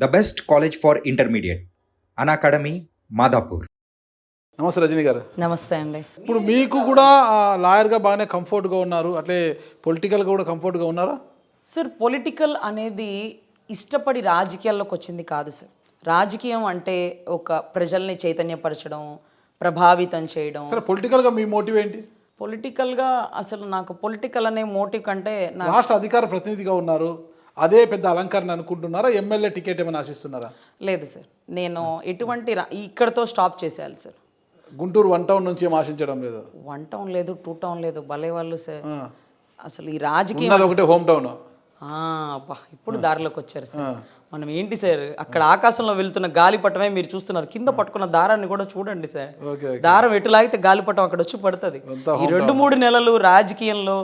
The best college for intermediate Unacademy Madhapur. నమస్తే రజనీ గారు. నమస్తే అండి. ఇప్పుడు మీకు కూడా లాయర్గా బాగానే కంఫర్ట్గా ఉన్నారు, అట్లే పొలిటికల్గా కూడా కంఫర్ట్గా ఉన్నారా? సార్, పొలిటికల్ అనేది ఇష్టపడి రాజకీయాల్లోకి వచ్చింది కాదు సార్. రాజకీయం అంటే ఒక ప్రజల్ని చైతన్యపరచడం, ప్రభావితం చేయడం. సరే, పొలిటికల్గా మీ మోటివ్ ఏంటి? పొలిటికల్గా అసలు నాకు పొలిటికల్ అనే మోటివ్ కంటే రాష్ట్ర అధికార ప్రతినిధిగా ఉన్నారు, అదే పెద్ద అలంకరణ అనుకుంటున్నారా? ఎమ్మెల్యే టికెట్ ఏమైనా ఆశిస్తున్నారా? లేదు సార్, నేను ఎటువంటి ఇక్కడతో స్టాప్ చేసేయాలి సార్. గుంటూరు 1 టౌన్ నుంచి ఏం ఆశించడం లేదు? 1 టౌన్ లేదు, 2 టౌన్ లేదు, భలే వాళ్ళు సార్. అసలు ఈ రాజకీయం ఒకటే హోమ్ టౌన్. అబ్బా, ఇప్పుడు దారిలోకి వచ్చారు సార్. మనం ఏంటి సార్, అక్కడ ఆకాశంలో వెళ్తున్న గాలిపటమే మీరు చూస్తున్నారు, కింద పట్టుకున్న దారాన్ని కూడా చూడండి సార్. దారం ఎటు లాగితే గాలిపటం అక్కడ వచ్చి పడుతుంది. ఈ 2-3 నెలలు రాజకీయంలో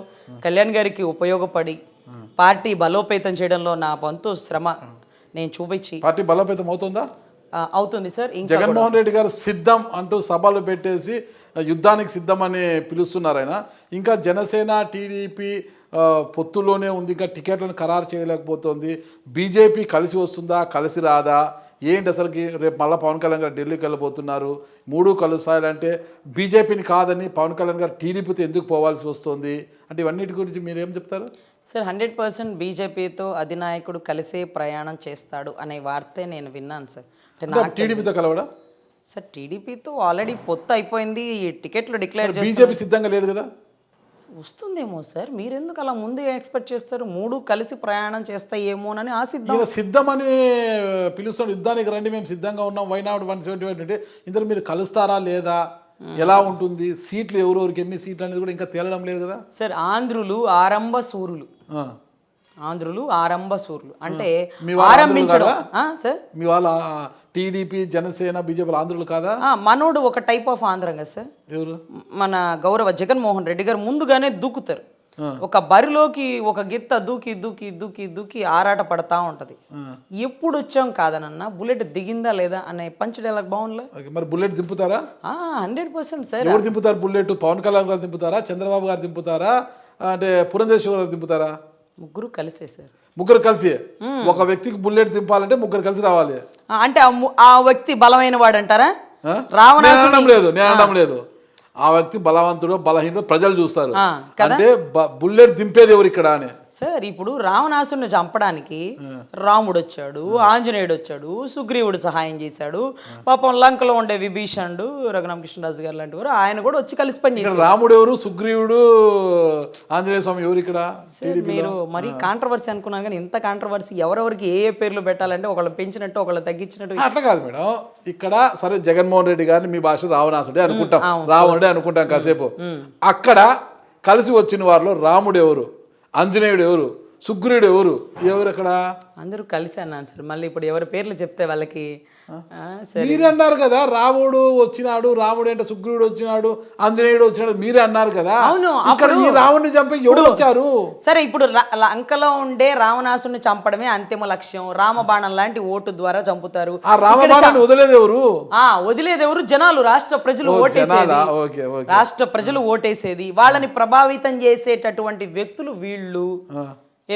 కళ్యాణ్ గారికి ఉపయోగపడి పార్టీ బలోపేతం చేయడంలో నా వంతు శ్రమ నేను చూపించి. పార్టీ బలోపేతం అవుతుందా? అవుతుంది సార్. జగన్మోహన్ రెడ్డి గారు సిద్ధం అంటూ సభలు పెట్టేసి యుద్ధానికి సిద్ధమని పిలుస్తున్నారు ఆయన. ఇంకా జనసేన టీడీపీ పొత్తులోనే ఉంది, ఇంకా టికెట్లను ఖరారు చేయలేకపోతుంది. బీజేపీ కలిసి వస్తుందా, కలిసి రాదా, ఏంటి అసలుకి? రేపు మళ్ళీ పవన్ కళ్యాణ్ గారు ఢిల్లీకి వెళ్ళిపోతున్నారు. 3 కలుస్తాయంటే బీజేపీని కాదని పవన్ కళ్యాణ్ గారు టీడీపీతో ఎందుకు పోవాల్సి వస్తుంది అంటే ఇవన్నిటి గురించి మీరు ఏం చెప్తారు? సార్, 100% బీజేపీతో అధినాయకుడు కలిసే ప్రయాణం చేస్తాడు అనే వార్తే నేను విన్నాను సార్. టీడీపీతో కలవడా సార్? టీడీపీతో ఆల్రెడీ పొత్తు అయిపోయింది, టికెట్లు డిక్లేర్ చేసి. బీజేపీ సిద్ధంగా లేదు కదా? వస్తుందేమో సార్, మీరు ఎందుకు అలా ముందు ఎక్స్పెక్ట్ చేస్తారు? 3 కలిసి ప్రయాణం చేస్తాయేమోనని ఆశిద్దాం. సిద్ధమని పిలుస్తాడు, యుద్ధానికి రండి మేము సిద్ధంగా ఉన్నాం, వైనాడు 175 అంటే ఇందులో మీరు కలుస్తారా లేదా, ఎలా ఉంటుంది, సీట్లు ఎవరెవరికి ఎన్ని సీట్లు అనేది కూడా ఇంకా తేలడం లేదు కదా సార్. ఆంధ్రులు ఆరంభ సూరులు, ఆంధ్రులు ఆరంభ సూర్యులు అంటే ఆరంభించడం సార్. మీ వాళ్ళ టీడీపీ జనసేన బీజేపీ ఆంధ్రులు కాదా? మనోడు ఒక టైప్ ఆఫ్ ఆంధ్ర కదా సార్. ఎవరు? మన గౌరవ జగన్మోహన్ రెడ్డి గారు ముందుగానే దూకుతారు. ఒక బరిలోకి ఒక గిత్త దూకి దూకి దూకి దూకి ఆరాట పడతా ఉంటది. ఎప్పుడు వచ్చాం కాదనన్నా బుల్లెట్ దిగిందా లేదా అనే పంచ్ డైలాగ్ బాగుండలే. మరి బుల్లెట్ దింపుతారా? 100% సార్. ఎవరు దింపుతారు బుల్లెట్? పవన్ కళ్యాణ్ గారు దింపుతారా, చంద్రబాబు గారు దింపుతారా, అంటే పురంధేశ్వర గారు దింపుతారా? ముగ్గురు కలిసే సార్. ముగ్గురు కలిసి ఒక వ్యక్తికి బుల్లెట్ దింపాలంటే ముగ్గురు కలిసి రావాలి. అంటే ఆ వ్యక్తి బలమైన వాడు అంటారా? రావణాసురుడు లేదు, నేను అనడం లేదు. ఆ వ్యక్తి బలవంతుడు బలహీనుడు ప్రజలు చూస్తారు. అంటే బుల్లెట్ దింపేది ఎవరు ఇక్కడ అని సార్. ఇప్పుడు రావణాసురుని చంపడానికి రాముడు వచ్చాడు, ఆంజనేయుడు వచ్చాడు, సుగ్రీవుడు సహాయం చేశాడు. పాపం లంకలో ఉండే విభీషణుడు, రఘురామకృష్ణరాజు గారు లాంటి వారు ఆయన కూడా వచ్చి కలిసి పని చేశారు. రాముడు ఎవరు, సుగ్రీవుడు, ఆంజనేయ స్వామి ఎవరు ఇక్కడ? మీరు మరి కాంట్రవర్సీ అనుకున్నాను, కానీ ఇంత కాంట్రవర్సీ ఎవరెవరికి ఏ పేర్లు పెట్టాలంటే ఒకళ్ళు పెంచినట్టు ఒకళ్ళు తగ్గించినట్టు అట్లా కాదు మేడం. ఇక్కడ సరే జగన్మోహన్ రెడ్డి గారిని మీ భాష రావణాసుడే అనుకుంటాం, రావణుడే అనుకుంటాం కాసేపు. అక్కడ కలిసి వచ్చిన వారిలో రాముడు ఎవరు, ఆంజనేయుడు ఎవరు, సుగ్రీవుడు ఎవరు, ఎవరు అక్కడ? అందరూ కలిసి అన్నాను సార్. మళ్ళీ ఇప్పుడు ఎవరి పేర్లు చెప్తే వాళ్ళకి మీరే అన్నారు కదా, రాముడు వచ్చినాడు, రాముడు అంటే సుగ్రీవుడు వచ్చినాడు, ఆంజనేయుడు వచ్చినాడు, మీరే అన్నారు కదా. అవును, అక్కడ ఈ రావణుని చంపి ఎవరు వచ్చారు? సరే, ఇప్పుడు లంకలో ఉండే రావణాసుని చంపడమే అంతిమ లక్ష్యం. రామబాణం లాంటి ఓటు ద్వారా చంపుతారు. ఆ రామబాణాన్ని వదిలేదెవరు? వదిలేదెవరు? జనాలు, రాష్ట్ర ప్రజలు ఓటేసేది. రాష్ట్ర ప్రజలు ఓటేసేది. వాళ్ళని ప్రభావితం చేసేటటువంటి వ్యక్తులు వీళ్ళు.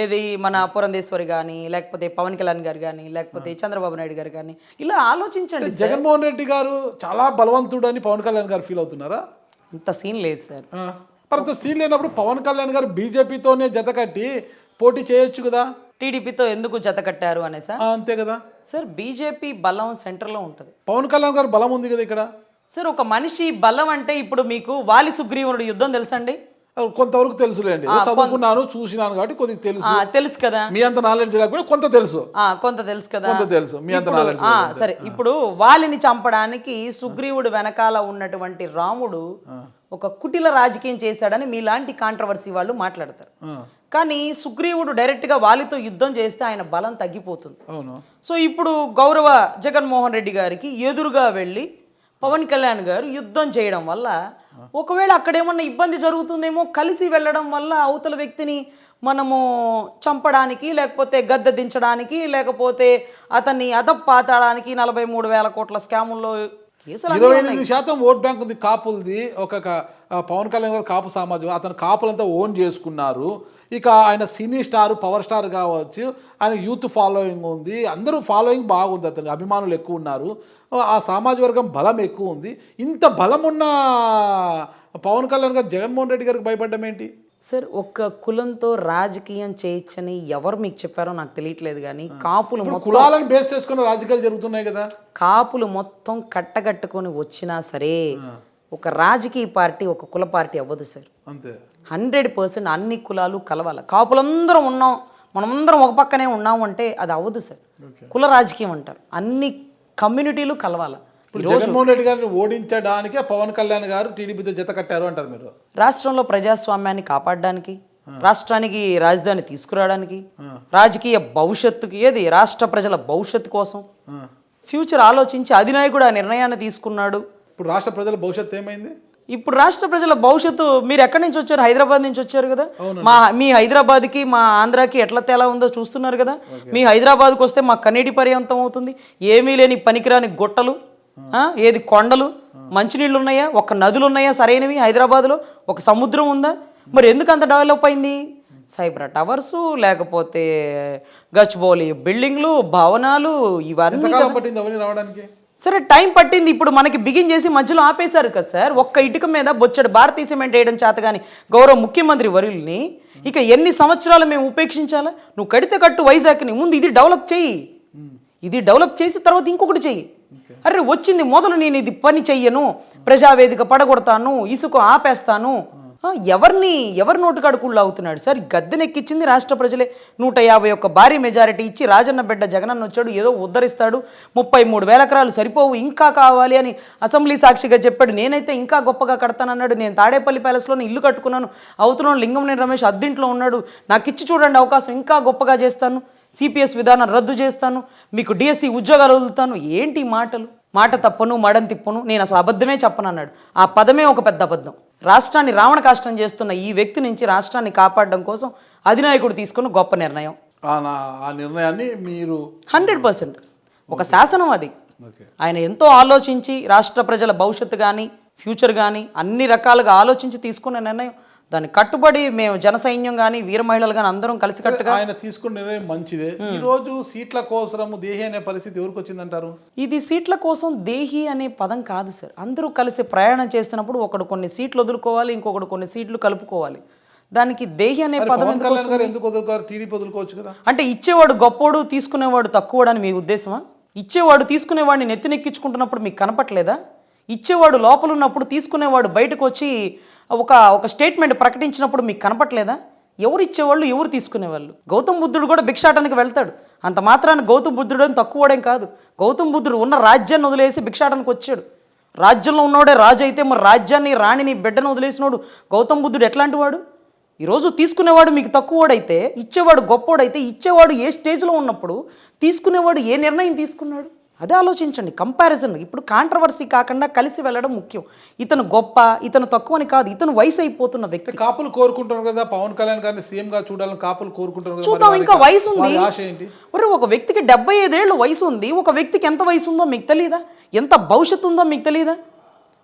ఏది మన పురంధేశ్వరి కానీ, లేకపోతే పవన్ కళ్యాణ్ గారు కానీ, లేకపోతే చంద్రబాబు నాయుడు గారు కానీ, ఇలా ఆలోచించండి. జగన్మోహన్ రెడ్డి గారు చాలా బలవంతుడు అని పవన్ కళ్యాణ్ గారు ఫీల్ అవుతున్నారా? ఇంత సీన్ లేదు సార్. అంత సీన్ లేనప్పుడు పవన్ కళ్యాణ్ గారు బీజేపీతోనే జత కట్టి పోటీ చేయొచ్చు కదా. టీడీపీతో ఎందుకు జత కట్టారు అనే సార్. అంతే కదా సార్. బీజేపీ బలం సెంటర్లో ఉంటుంది, పవన్ కళ్యాణ్ గారు బలం ఉంది కదా ఇక్కడ. సార్, ఒక మనిషి బలం అంటే ఇప్పుడు మీకు వాలి సుగ్రీవుడు యుద్ధం తెలుసండి? కొంతవరకు తెలుసులేండి, చదువుకున్నాను చూసినాను కాబట్టి కొద్దిగా తెలుసు కదా. మీ అంత నాలెడ్జ్ లేకపోతే కొంత తెలుసు, కొంత తెలుసు కదా. కొంత తెలుసు, మీ అంత నాలెడ్జ్. సరే, ఇప్పుడు వాలిని చంపడానికి సుగ్రీవుడు వెనకాల ఉన్నటువంటి రాముడు ఒక కుటిల రాజకీయం చేశాడని మీలాంటి కాంట్రవర్సీ వాళ్ళు మాట్లాడతారు. కానీ సుగ్రీవుడు డైరెక్ట్ గా వాలితో యుద్ధం చేస్తే ఆయన బలం తగ్గిపోతుంది. సో ఇప్పుడు గౌరవ జగన్మోహన్ రెడ్డి గారికి ఎదురుగా వెళ్ళి పవన్ కళ్యాణ్ గారు యుద్ధం చేయడం వల్ల ఒకవేళ అక్కడేమన్నా ఇబ్బంది జరుగుతుందేమో, కలిసి వెళ్ళడం వల్ల అవతల వ్యక్తిని మనము చంపడానికి, లేకపోతే గద్దె దించడానికి, లేకపోతే అతన్ని అదపాతాడానికి 43,000 కోట్ల స్కాముల్లో కేసులు 28% ఓట్ బ్యాంక్ ఉంది కాపులది. పవన్ కళ్యాణ్ గారు కాపు సమాజం, అతను కాపులంతా ఓన్ చేసుకున్నారు. ఇక ఆయన సినీ స్టార్, పవర్ స్టార్ కావచ్చు, ఆయన యూత్ ఫాలోయింగ్ ఉంది, అందరూ ఫాలోయింగ్ బాగుంది, అతనికి అభిమానులు ఎక్కువ ఉన్నారు, ఆ సామాజిక వర్గం బలం ఎక్కువ ఉంది. ఇంత బలం ఉన్న పవన్ కళ్యాణ్ గారు జగన్మోహన్ రెడ్డి గారికి భయపడ్డం ఏంటి? సార్, ఒక్క కులంతో రాజకీయం చేయొచ్చని ఎవరు మీకు చెప్పారో నాకు తెలియట్లేదు, కానీ కాపులు కులాలను బేస్ చేసుకుని రాజకీయాలు జరుగుతున్నాయి కదా. కాపులు మొత్తం కట్టగట్టుకొని వచ్చినా సరే ఒక రాజకీయ పార్టీ ఒక కుల పార్టీ అవ్వదు సార్. అంతే, 100% అన్ని కులాలు కలవాలి. కాపులందరం ఉన్నాం, మనమందరం ఒక పక్కనే ఉన్నాం అంటే అది అవ్వదు సార్. కుల రాజకీయం అంటారు, అన్ని కమ్యూనిటీలు కలవాలి. జగన్మోహన్ రెడ్డి గారిని ఓడించడానికే పవన్ కళ్యాణ్ గారు టీడీపీతో జత కట్టారు అంటారు మీరు. రాష్ట్రంలో ప్రజాస్వామ్యాన్ని కాపాడడానికి, రాష్ట్రానికి రాజధాని తీసుకురావడానికి, రాజకీయ భవిష్యత్తుకి, ఏది రాష్ట్ర ప్రజల భవిష్యత్తు కోసం ఫ్యూచర్ ఆలోచించి అధినాయకుడు ఆ నిర్ణయాన్ని తీసుకున్నాడు. ఇప్పుడు రాష్ట్ర ప్రజల భవిష్యత్తు ఏమైంది? ఇప్పుడు రాష్ట్ర ప్రజల భవిష్యత్తు, మీరు ఎక్కడి నుంచి వచ్చారు? హైదరాబాద్ నుంచి వచ్చారు కదా. మీ హైదరాబాద్కి మా ఆంధ్రాకి ఎట్లా తేలా ఉందో చూస్తున్నారు కదా. మీ హైదరాబాద్కి వస్తే మా కన్నీటి పర్యంతం అవుతుంది. ఏమీ లేని పనికిరాని గుట్టలు, ఏది కొండలు, మంచినీళ్ళు ఉన్నాయా? ఒక నదులు ఉన్నాయా సరైనవి హైదరాబాద్లో? ఒక సముద్రం ఉందా? మరి ఎందుకు అంత డెవలప్ అయింది? సైబర్ టవర్స్, లేకపోతే గచ్చిబౌలి బిల్డింగ్లు, భవనాలు, ఇవన్నీ రావడానికి సరే టైం పట్టింది. ఇప్పుడు మనకి బిగిన్ చేసి మధ్యలో ఆపేశారు కదా సార్. ఒక్క ఇటుక మీద బొచ్చడు భారతీయ సిమెంట్ వేయడం చేత కానీ గౌరవ ముఖ్యమంత్రి వర్యుల్ని ఇక ఎన్ని సంవత్సరాలు మేము ఉపేక్షించాలా? నువ్వు కడితే కట్టు వైజాగ్ని, ముందు ఇది డెవలప్ చెయ్యి, ఇది డెవలప్ చేసి తర్వాత ఇంకొకటి చెయ్యి. అరే వచ్చింది మొదలు నేను ఇది పని చెయ్యను, ప్రజావేదిక పడగొడతాను, ఇసుక ఆపేస్తాను, ఎవరి నోటుకాడుకుళ్ళు అవుతున్నాడు సార్? గద్దెనెక్కిచ్చింది రాష్ట్ర ప్రజలే. 151 భారీ మెజారిటీ ఇచ్చి రాజన్న బిడ్డ జగనన్న వచ్చాడు, ఏదో ఉద్ధరిస్తాడు, 33,000 ఎకరాలు సరిపోవు, ఇంకా కావాలి అని అసెంబ్లీ సాక్షిగా చెప్పాడు. నేనైతే ఇంకా గొప్పగా కడతానన్నాడు. నేను తాడేపల్లి ప్యాలెస్లోనే ఇల్లు కట్టుకున్నాను, అవుతున్నాను, లింగంనేని రమేష్ అద్దింట్లో ఉన్నాడు, నాకు ఇచ్చి చూడండి అవకాశం, ఇంకా గొప్పగా చేస్తాను, సిపిఎస్ విధానం రద్దు చేస్తాను, మీకు డిఎస్సి ఉద్యోగాలు వదులుతాను. ఏంటి మాటలు? మాట తప్పను, మడం తిప్పను, నేను అసలు అబద్ధమే చెప్పనన్నాడు. ఆ పదమే ఒక పెద్ద అబద్ధం. రాష్ట్రాన్ని రావణ కాష్టం చేస్తున్న ఈ వ్యక్తి నుంచి రాష్ట్రాన్ని కాపాడడం కోసం అధినాయకుడు తీసుకున్న గొప్ప నిర్ణయం. ఆ నిర్ణయాన్ని మీరు 100% ఒక శాసనం అది. ఆయన ఎంతో ఆలోచించి రాష్ట్ర ప్రజల భవిష్యత్తు కానీ ఫ్యూచర్ కానీ అన్ని రకాలుగా ఆలోచించి తీసుకున్న నిర్ణయం. దాన్ని కట్టుబడి మేము జన సైన్యం కానీ వీర మహిళలు కానీ అందరం కలిసికట్టుగా ఆయన తీసుకున్న నిర్ణయం మంచిదే. ఈ రోజు సీట్ల కోసం దేహి అనే పరిస్థితి ఎవరికి వచ్చిందంటారు? ఇది సీట్ల కోసం దేహి అనే పదం కాదు సార్. అందరూ కలిసి ప్రయాణం చేస్తున్నప్పుడు ఒకడు కొన్ని సీట్లు వదులుకోవాలి, ఇంకొకడు కొన్ని సీట్లు కలుపుకోవాలి. దానికి దేహి అనే పదం ఎందుకు వదులుకోవాలి? టీడీపీ వదులుకోవచ్చు కదా. అంటే ఇచ్చేవాడు గొప్పోడు, తీసుకునేవాడు తక్కువడు అని మీ ఉద్దేశమా? ఇచ్చేవాడు తీసుకునేవాడిని నెత్తినెక్కించుకుంటున్నప్పుడు మీకు కనపట్లేదా? ఇచ్చేవాడు లోపల ఉన్నప్పుడు తీసుకునేవాడు బయటకు వచ్చి ఒక స్టేట్మెంట్ ప్రకటించినప్పుడు మీకు కనపట్లేదా? ఎవరు ఇచ్చేవాళ్ళు, ఎవరు తీసుకునేవాళ్ళు? గౌతమ్ బుద్ధుడు కూడా భిక్షాటనకి వెళ్తాడు. అంత మాత్రాన్ని గౌతమ్ బుద్ధుడు అని తక్కువడేం కాదు. గౌతమ్ బుద్ధుడు ఉన్న రాజ్యాన్ని వదిలేసి భిక్షాటనకు వచ్చాడు. రాజ్యంలో ఉన్నవాడే రాజు అయితే మరి రాజ్యాన్ని, రాణిని, బిడ్డను వదిలేసినోడు గౌతమ్ బుద్ధుడు ఎట్లాంటి వాడు? ఈరోజు తీసుకునేవాడు మీకు తక్కువడైతే, ఇచ్చేవాడు గొప్పోడైతే, ఇచ్చేవాడు ఏ స్టేజ్లో ఉన్నప్పుడు తీసుకునేవాడు ఏ నిర్ణయం తీసుకున్నాడు? అదే ఆలోచించండి. కంపారిజన్ ఇప్పుడు కాంట్రవర్సీ కాకుండా కలిసి వెళ్ళడం ముఖ్యం. ఇతను గొప్ప, ఇతను తక్కువ అని కాదు, ఇతను వయసు అయిపోతున్న వ్యక్తి. కాపులు కోరుకుంటారు కదా పవన్ కళ్యాణ్ గారిని సీఎం గా చూడాలని, కాపులు కోరుకుంటారు. చూద్దాం, ఇంకా వయసు ఉంది. ఒక వ్యక్తికి 75 ఏళ్ళు వయసు ఉంది. ఒక వ్యక్తికి ఎంత వయసు ఉందో మీకు తెలియదా? ఎంత భవిష్యత్తు ఉందో మీకు తెలియదా?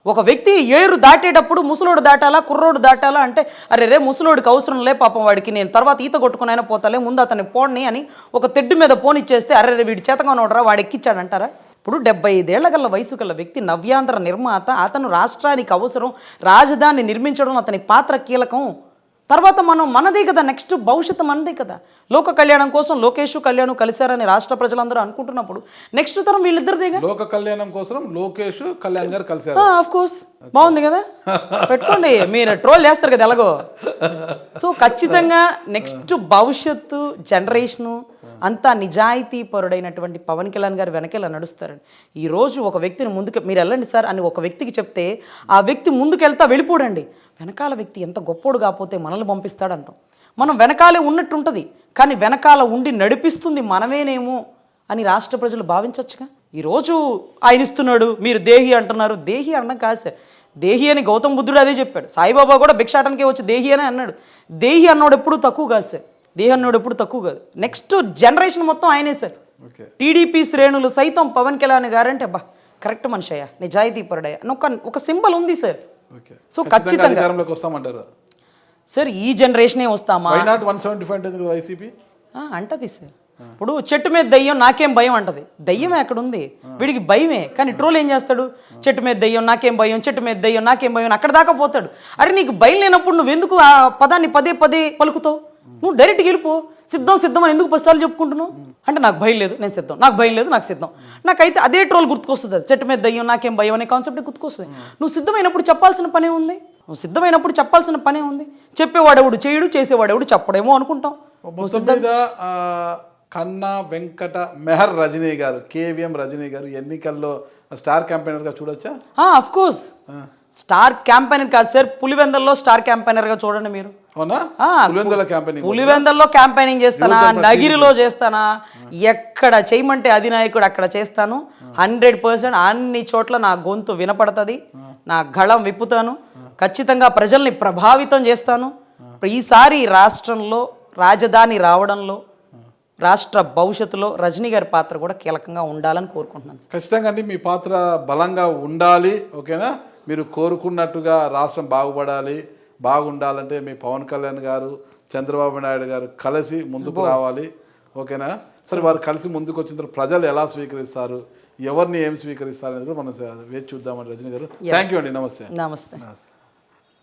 ఒక వ్యక్తి ఏరు దాటేటప్పుడు ముసలోడు దాటాలా, కుర్రోడు దాటాలా అంటే అరే రే ముసలోడికి అవసరం లే, పాపం వాడికి నేను తర్వాత ఈత కొట్టుకునైనా పోతాలే, ముందు అతన్ని పోని అని ఒక తెడ్డు మీద పోనిచ్చేస్తే అరే రే వీడి చేతగా నోడరా వాడు ఎక్కిచ్చాడంటారా? ఇప్పుడు 75 ఏళ్ల గల వయసు గల వ్యక్తి, నవ్యాంధ్ర నిర్మాత, అతను రాష్ట్రానికి అవసరం, రాజధాని నిర్మించడం అతని పాత్ర కీలకం. తర్వాత మనదే కదా, నెక్స్ట్ భవిష్యత్తు మనదే కదా. లోక కళ్యాణం కోసం లోకేష్ కళ్యాణ్ కలిశారని రాష్ట్ర ప్రజలందరూ అనుకుంటున్నప్పుడు నెక్స్ట్ తరం వీళ్ళిద్దరిదేగా. లోక కళ్యాణం కోసం లోకేష్ కళ్యాణ్ గారు కలిశారు. ఆఫ్ కోర్స్ బాగుంది కదా, పెట్టుకోండి. మీరు ట్రోల్ చేస్తారు కదా ఎలాగో. సో ఖచ్చితంగా నెక్స్ట్ భవిష్యత్తు జనరేషను అంతా నిజాయితీ పరుడైనటువంటి పవన్ కళ్యాణ్ గారు వెనకెలా నడుస్తారండి. ఈరోజు ఒక వ్యక్తిని ముందుకు మీరు వెళ్ళండి సార్ అని ఒక వ్యక్తికి చెప్తే ఆ వ్యక్తి ముందుకెళ్తా వెళ్ళిపోడండి. వెనకాల వ్యక్తి ఎంత గొప్పోడు కాకపోతే మనల్ని పంపిస్తాడంటాం. మనం వెనకాలే ఉన్నట్టు ఉంటుంది, కానీ వెనకాల ఉండి నడిపిస్తుంది మనమేనేమో అని రాష్ట్ర ప్రజలు భావించవచ్చుగా. ఈరోజు ఆయన ఇస్తున్నాడు, మీరు దేహి అంటున్నారు. దేహి అనడం కాదు సార్. దేహి అని గౌతమ్ బుద్ధుడు అదే చెప్పాడు. సాయిబాబా కూడా భిక్షాటనకే వచ్చి దేహి అనే అన్నాడు. దేహి అన్నోడు ఎప్పుడు తక్కువ కాదు సార్. దేహి అన్నోడు ఎప్పుడు తక్కువ కాదు. నెక్స్ట్ జనరేషన్ మొత్తం ఆయనే సార్. టీడీపీ శ్రేణులు సైతం పవన్ కళ్యాణ్ గారంటే బా కరెక్ట్ మనిషి అయ్యా, నిజాయితీ పరుడయ్యా ఒక సింబల్ ఉంది సార్. ఓకే, సో ఖచ్చితంగా అధికారంలోకి వస్తామంటారు సార్. ఈ జనరేషనే వస్తామా? వై నాట్ 175 అంటే వైసీపీ అంటది సార్. ఇప్పుడు చెట్టు మీద దయ్యం నాకేం భయం అంటది. దయ్యమే అక్కడ ఉంది, వీడికి భయమే. కానీ ట్రోల్ ఏం చేస్తాడు? చెట్టు మీద దయ్యం నాకేం భయం, చెట్టు మీద దయ్యం నాకేం భయం, అక్కడ దాకా పోతాడు. అరే నీకు భయం లేనప్పుడు నువ్వెందుకు ఆ పదాన్ని పదే పదే పలుకుతావు? నువ్వు డైరెక్ట్గా వెళ్ళిపో. సిద్ధం అని ఎందుకు 10 సార్లు చెప్పుకుంటున్నావు? అంటే నాకు భయం లేదు నేను సిద్ధం, నాకు భయం లేదు నాకు సిద్ధం. నాకైతే అదే ట్రోల్ గుర్తుకొస్తుంది. చెట్టు మీద దయ్యం నాకేం భయం అనే కాన్సెప్ట్ గుర్తుకొస్తుంది. నువ్వు సిద్ధమైనప్పుడు చెప్పాల్సిన పనే ఉంది. నువ్వు సిద్ధమైనప్పుడు చెప్పాల్సిన పనే ఉంది. చెప్పేవాడెవడు చేయడు, చేసేవాడెవడు చెప్పడేమో అనుకుంటాం. మొత్తం మీద కన్నా వెంకట మెహర్ రజనీ గారు, కేవీఎం రజనీ గారు ఎన్నికల్లో స్టార్ క్యాంపెయినర్గా చూడొచ్చా? అఫ్ కోర్స్ స్టార్ క్యాంపెయినర్ కాదు సార్, పులివెందల్లో స్టార్ క్యాంపెయినర్గా చూడండి మీరు. పులివెందల్లో క్యాంపెయినింగ్ చేస్తానా, నగిరిలో చేస్తానా, ఎక్కడ చేయమంటే అధినాయకుడు అక్కడ చేస్తాను. 100% అన్ని చోట్ల నా గొంతు వినపడుతుంది, నా గళం విప్పుతాను. ఖచ్చితంగా ప్రజల్ని ప్రభావితం చేస్తాను. ఈసారి రాష్ట్రంలో రాజధాని రావడంలో, రాష్ట్ర భవిష్యత్తులో రజనీ గారి పాత్ర కూడా కీలకంగా ఉండాలని కోరుకుంటున్నాను. ఖచ్చితంగా అండి, మీ పాత్ర బలంగా ఉండాలి. ఓకేనా, మీరు కోరుకున్నట్టుగా రాష్ట్రం బాగుండాలంటే మీ పవన్ కళ్యాణ్ గారు, చంద్రబాబు నాయుడు గారు కలిసి ముందుకు రావాలి. ఓకేనా, సరే వారు కలిసి ముందుకు వచ్చిన తర్వాత ప్రజలు ఎలా స్వీకరిస్తారు, ఎవరిని ఏం స్వీకరిస్తారు అనేది కూడా మనం వేచి చూద్దామండి. రజనీ గారు, థ్యాంక్ యూ అండి. నమస్తే. నమస్తే.